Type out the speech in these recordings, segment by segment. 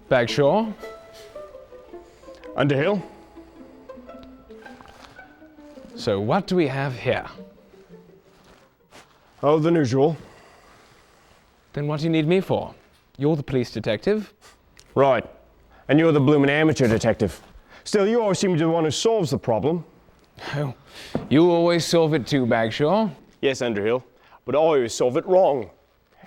Bagshaw. Underhill. So what do we have here? Oh, the usual. Then what do you need me for? You're the police detective. Right. And you're the bloomin' amateur detective. Still, you always seem to be the one who solves the problem. Oh, you always solve it too, Bagshaw. Yes, Underhill, but I always solve it wrong.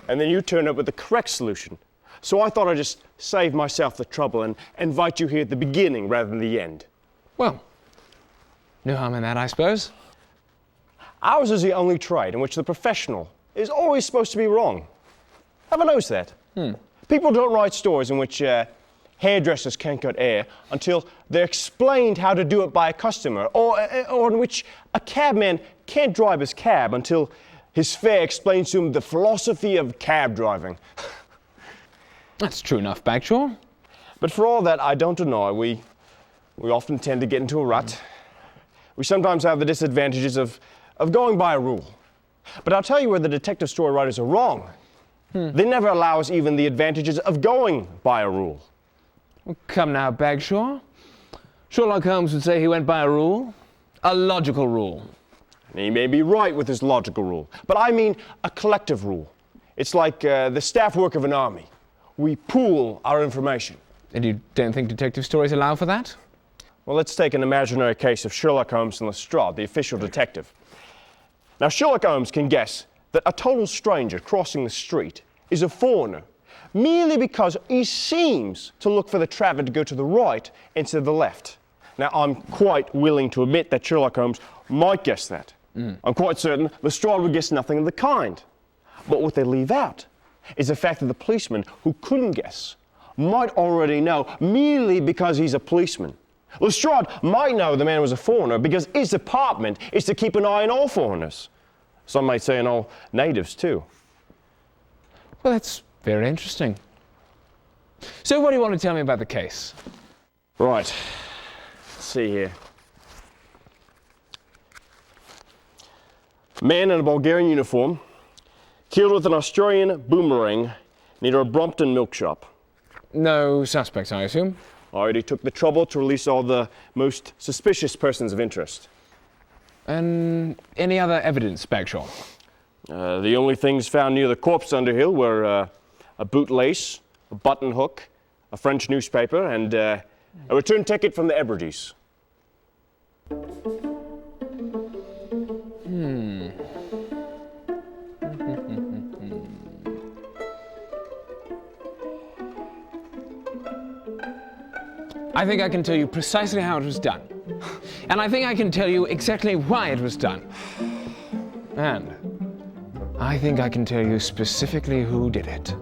And then you turn up with the correct solution. So I thought I'd just save myself the trouble and invite you here at the beginning rather than the end. Well, no harm in that, I suppose. Ours is the only trade in which the professional is always supposed to be wrong. Have I noticed that? People don't write stories in which hairdressers can't cut hair until they're explained how to do it by a customer, or in which a cabman can't drive his cab until his fare explains to him the philosophy of cab driving. That's true enough, Bagshaw. But for all that, I don't deny we often tend to get into a rut. We sometimes have the disadvantages of going by a rule. But I'll tell you where the detective story writers are wrong. They never allow us even the advantages of going by a rule. Well, come now, Bagshaw. Sherlock Holmes would say he went by a rule. A logical rule. And he may be right with his logical rule, but I mean a collective rule. It's like the staff work of an army. We pool our information. And you don't think detective stories allow for that? Well, let's take an imaginary case of Sherlock Holmes and Lestrade, the official detective. Now, Sherlock Holmes can guess that a total stranger crossing the street is a foreigner merely because he seems to look for the traffic to go to the right instead of the left. Now, I'm quite willing to admit that Sherlock Holmes might guess that. I'm quite certain Lestrade would guess nothing of the kind. But what they leave out is the fact that the policeman who couldn't guess might already know merely because he's a policeman. Lestrade might know the man was a foreigner because his department is to keep an eye on all foreigners. Some might say on all natives too. Well, that's very interesting. So what do you want to tell me about the case? Right. Let's see here. Man in a Bulgarian uniform killed with an Australian boomerang near a Brompton milk shop. No suspects, I assume? I already took the trouble to release all the most suspicious persons of interest. And any other evidence, Bagshaw? The only things found near the corpse Underhill were a bootlace, a button hook, a French newspaper, and a return ticket from the Hebrides. I think I can tell you precisely how it was done. And I think I can tell you exactly why it was done. And I think I can tell you specifically who did it.